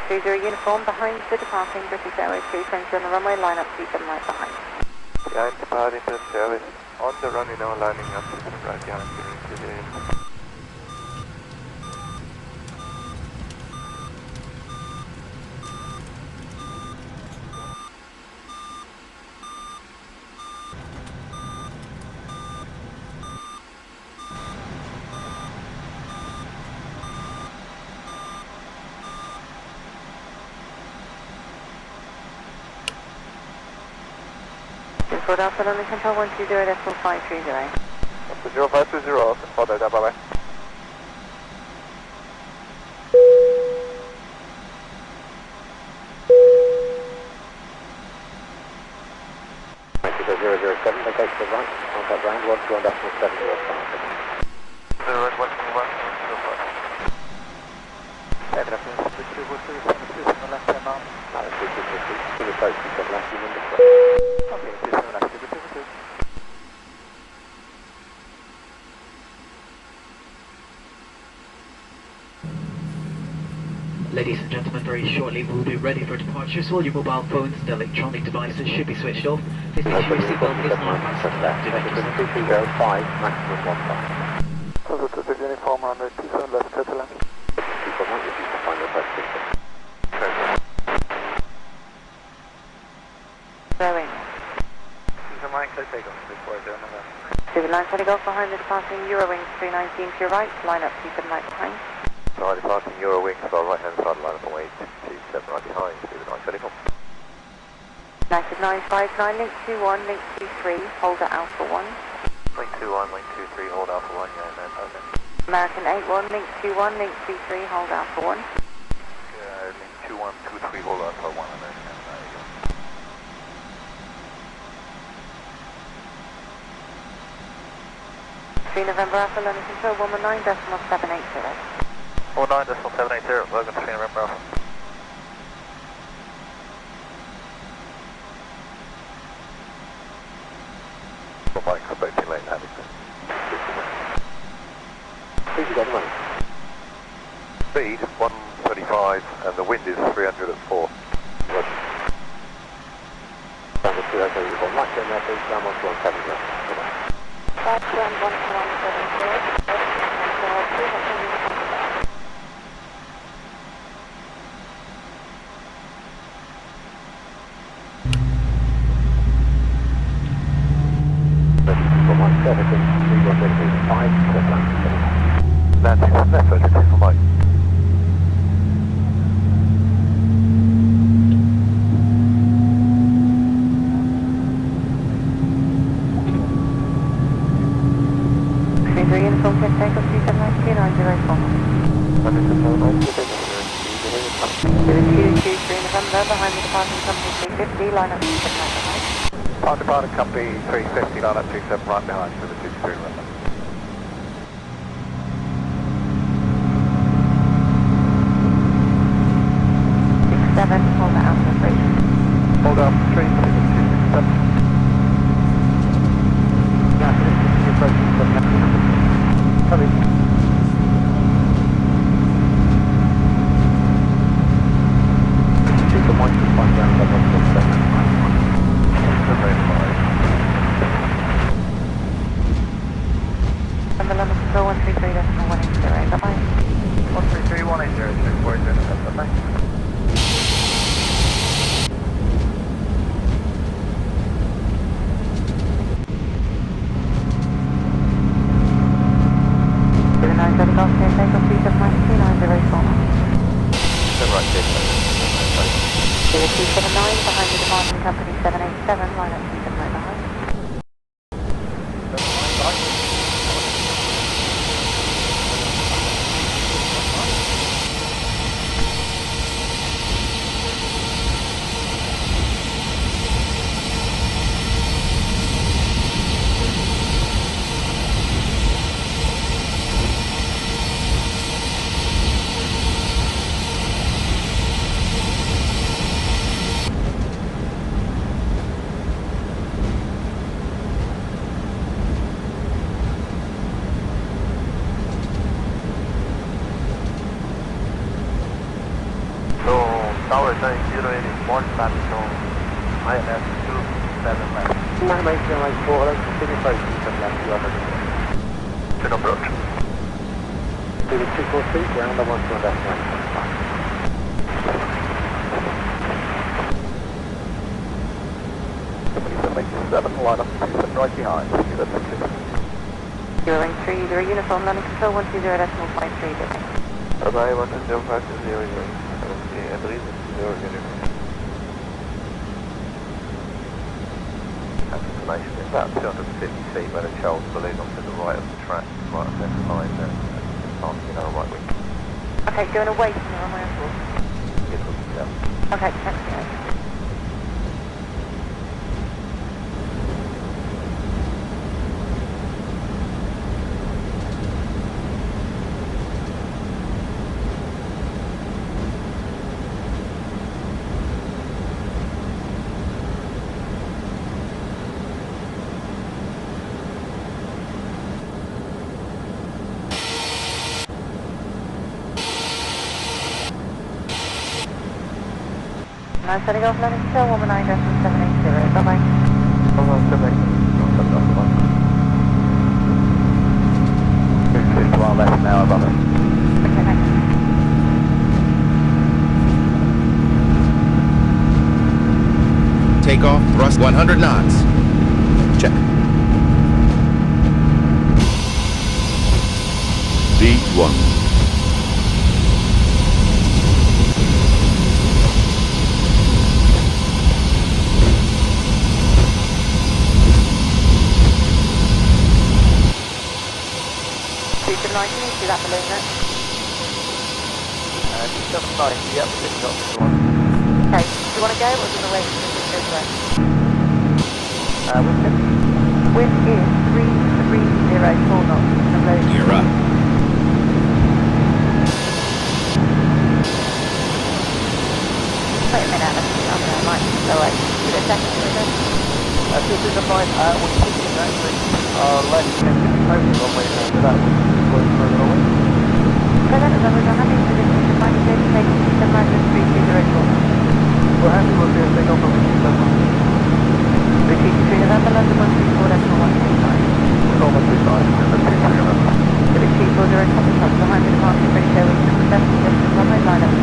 30 uniform behind the departing British Airways 320 on the runway, line up 27 right behind. Behind departing British Airways, on the runway now, lining up 27 right behind, getting to the end. Good afternoon, London Control 120.530. Up to 0520, hold there, bye bye. Take the right, contact ground, 121.7 your starting. 0121, 7 up to 242, on the left hand arm. Latitude 250, to the approach, you said left, you number 3. Okay, 27 latitude 242. Ladies and gentlemen, very shortly we'll be ready for departure, so all your mobile phones and electronic devices should be switched off. Please make sure your seatbelt is not fastened and do not use them. 2305, maximum 1 time. Positive uniform on the 27 left, Catalan. People might refuse to find your first system. Rowing. Caesar Mike, let's take off before I turn around. 2920 Golf behind the departing Eurowings 319 to your right, line up 27 right behind. So departing Eurowings, so right hand side line up away, 27 right behind, Caesar 924. United 959, link 21, link 23, hold at Alpha 1. Link 21, link 23, hold Alpha 1, yeah, and then okay. American 81, link 21, link 23, hold Alpha 1. Link 21, 23, hold Alpha 1, and then there you go. November Alpha, London Control 119.780. 19.780, welcome to November Alpha. Well, Mike, expecting late landing. Please, you got the money. Speed 135 and the wind is 300 at 4. Roger. Standard 2, okay, you've got right turn there, please, down 117 left. Bye-bye. 51170. Servicing 3105, Catalan. Landing left, for Mike. Uniform can take off 37904. 223 November behind the departing company 350, line up 27 right behind. Departing company 350, line up 27 right behind for the 23 runway. 67, hold at Alpha 3. Hold up, 367. Yeah, you're approaching from left. Sorry. Super Mike, you find ground level 117. Number London Control 133.180, bye-bye. 133, 180, check for it, bye-bye. Golf can take off 37904. Right, 279 behind the departing company 787, line up 27 right behind. 1 Battle, INS 27 left. 98094, hello, continue approaching from left, you are ready. Good approach. To the 243, ground, I want to on destination. Seven, line up 27 right behind. Zero 30 uniform, landing control 120.53. Bye-bye, 120.50. Okay, and reason 0 uniform. Information is about 250 feet where the Charles balloon off to the right of the track, right on that line there, passing our right wing. Okay, going away from the runway on board. Yes, yeah. Okay, taxi out. I'm setting off landing control, 119.780, bye-bye. 250 mile left now, above it. Okay, thanks. Takeoff, thrust 100 knots. Check. V1. See that balloon there? 790, yep, 6 knots to 1. Okay, do you want to go or do you want to wait until it goes away? Wind is 3304 knots. You're up. Wait a minute, I might go away. Give it a second, give it a second. This is a flight, we're thinking actually left open runway now, so that will go further away. Present as always, I'm happy to position to find a safe take 793 We're happy with the take off from the 27. Repeat between November, London 134, decimal 135. Almost 35, and then 23 of us. Philip Chief, order and copy top behind the departure British Airways 777, just runway line up.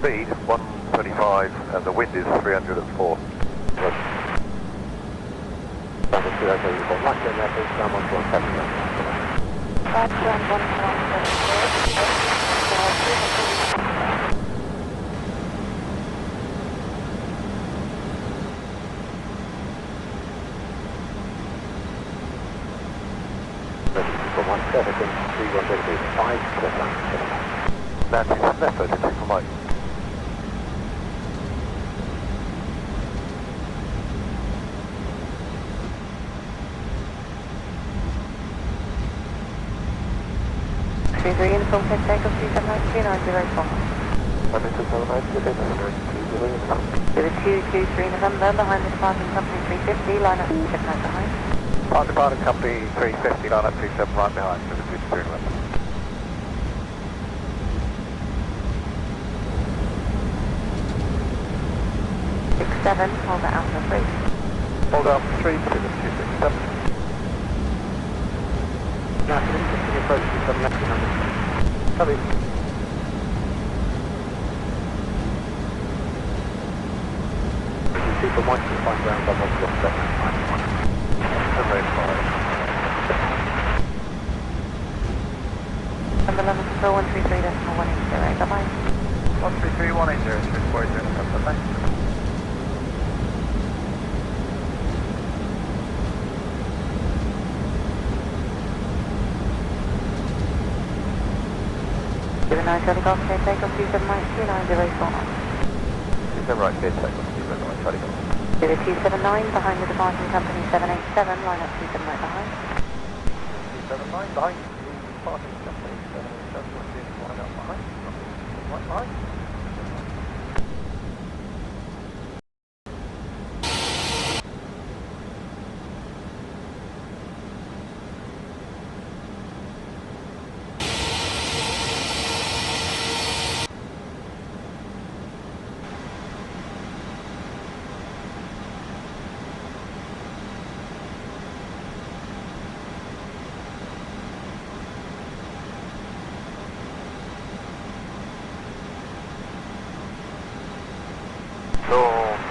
Speed 135 and the wind is 300 at 4. Traffic in 3135, clear line, Landing left, over to for Mike. Uniform head takeoff 279-290. Landing to 0223 November, behind the departing company 350, line up 7 right behind. Departing company 350, line up 27 right behind, to the 23 November. Seven, hold it out for 3. Hold up 3 to the 267. Now, can you continue approaching some left number? Copy. Super Mike to find ground on 147. Number 11 control 133.180, bye-bye. 133.180, switchboard 0, bye-bye. Given 9 Charlie Golf, take off 27 right 290 knots. 27 right, clear takeoff, 27 right, Charlie Golf. 0279, behind the departing company 787, line up 27 right behind. 279 behind the departing company 787, line up behind. Right behind.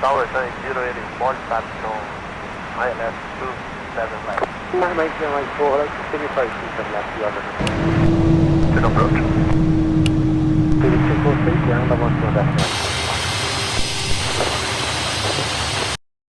Tower 080, small start to ILS 27 left. Mike 094, hello, continue approaching some left, you other. To approach. To the 243, ground on 1 to